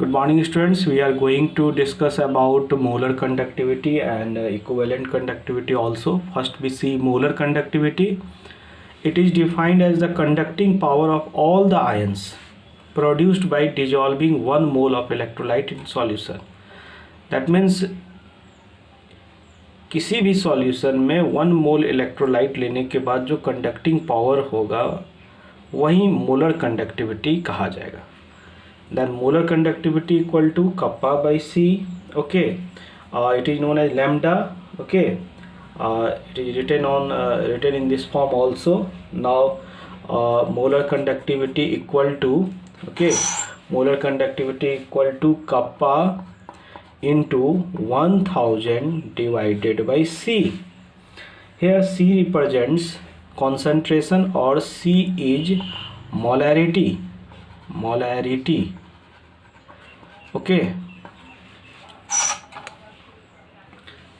Good morning students. We are going to discuss about molar conductivity and equivalent conductivity also. First we see molar conductivity. It is defined as the conducting power of all the ions produced by dissolving 1 mole of electrolyte in solution. That means किसी भी solution में 1 मोल electrolyte लेने के बाद जो conducting power होगा वही molar conductivity कहा जाएगा. Then molar conductivity equal to kappa by C. Okay, it is known as lambda. Okay, it is written in this form also. Now molar conductivity equal to, okay, molar conductivity equal to kappa into 1000 divided by C. Here C represents concentration or C is molarity. Okay,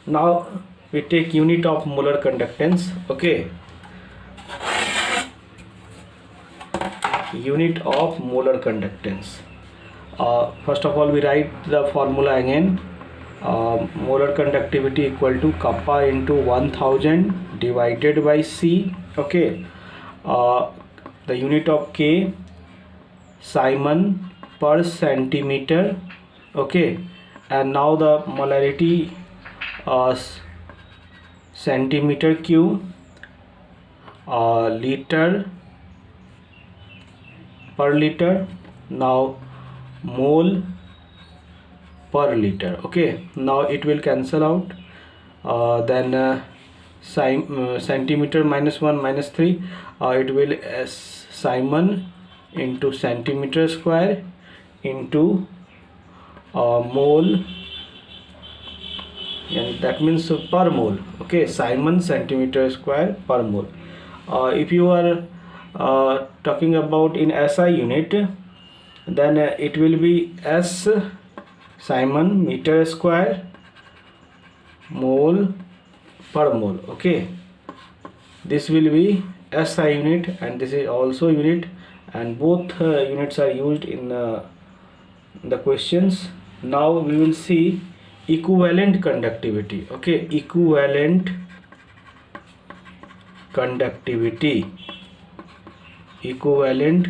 now we take unit of molar conductance. Okay, unit of molar conductance. First of all we write the formula again. Molar conductivity equal to kappa into 1000 divided by C. Okay, the unit of K Simon per centimeter. Okay, and now the molarity centimeter cube, liter per liter, now mole per liter. Okay, now it will cancel out. Then centimeter minus 1 minus 3, it will Simon into centimeter square into mole, and that means per mole. Okay, Simon centimeter square per mole. If you are talking about in SI unit, then it will be S Simon meter square mole per mole. Okay, this will be SI unit and this is also unit, and both units are used in the questions. Now we will see equivalent conductivity. Okay, equivalent conductivity. Equivalent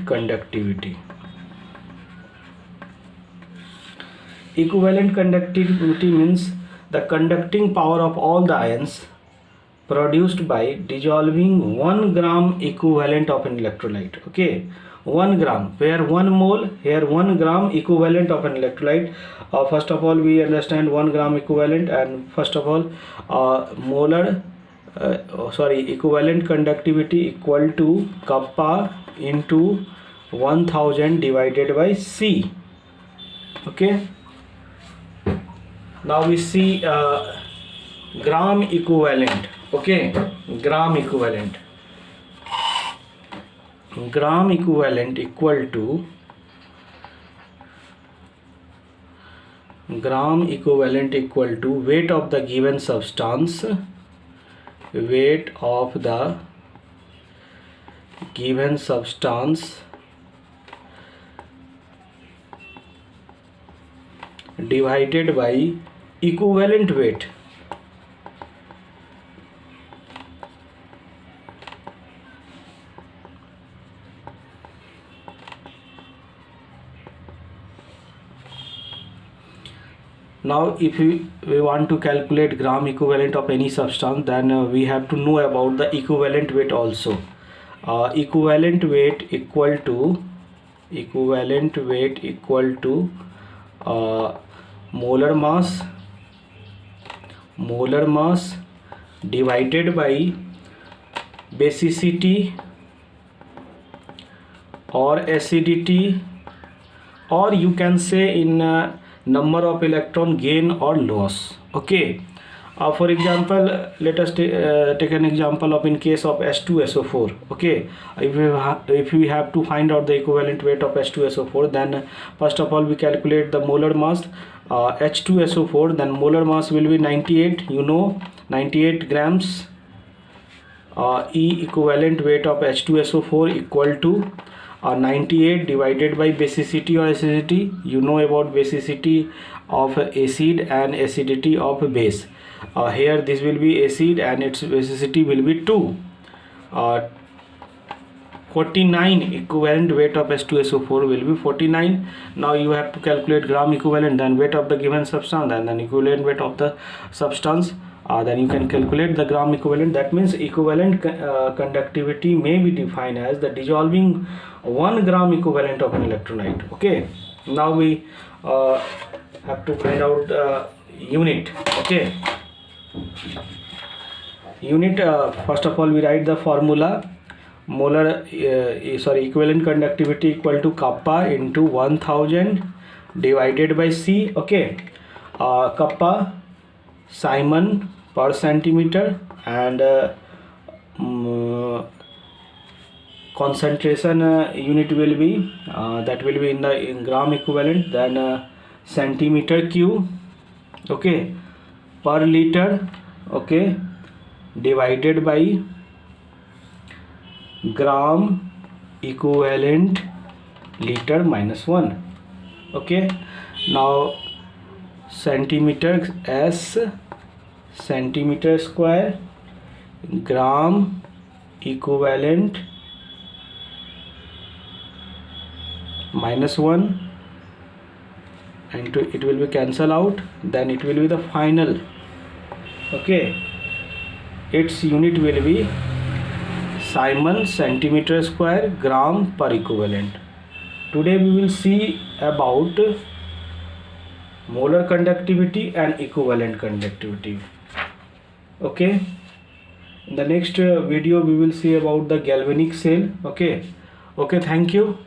conductivity means the conducting power of all the ions produced by dissolving 1 gram equivalent of an electrolyte. Okay, 1 gram, where 1 mole, here 1 gram equivalent of an electrolyte. First of all we understand 1 gram equivalent, and first of all equivalent conductivity equal to kappa into 1000 divided by C. Okay, now we see gram equivalent. Okay, gram equivalent equal to weight of the given substance, divided by equivalent weight. Now if we want to calculate gram equivalent of any substance, then we have to know about the equivalent weight also. Equivalent weight equal to molar mass divided by basicity or acidity, or you can say in number of electron gain or loss. Okay, for example let us take an example of in case of H2SO4. Okay, if we have to find out the equivalent weight of H2SO4, then first of all we calculate the molar mass. H2SO4, then molar mass will be 98, 98 grams. E equivalent weight of H2SO4 equal to 98 divided by basicity or acidity. You know about basicity of acid and acidity of base. Here this will be acid and its basicity will be 2. 49 equivalent weight of H2SO4 will be 49. Now you have to calculate gram equivalent, then weight of the given substance, and then equivalent weight of the substance. Then you can calculate the gram equivalent. That means equivalent conductivity may be defined as the dissolving 1 gram equivalent of an electrolyte. Okay, now we have to find out unit. Okay, unit, first of all we write the formula. Molar equivalent conductivity equal to kappa into 1000 divided by C. Okay, kappa Simon per centimeter, and concentration unit will be that will be in gram equivalent, then centimeter cube, okay, per liter, okay, divided by gram equivalent liter minus 1. Okay, now centimeter S centimeter square, gram equivalent minus 1, and it will be cancel out, then it will be the final. Okay, its unit will be Simon centimeter square gram per equivalent. Today we will see about molar conductivity and equivalent conductivity. Okay, in the next video we will see about the galvanic cell. Okay, thank you.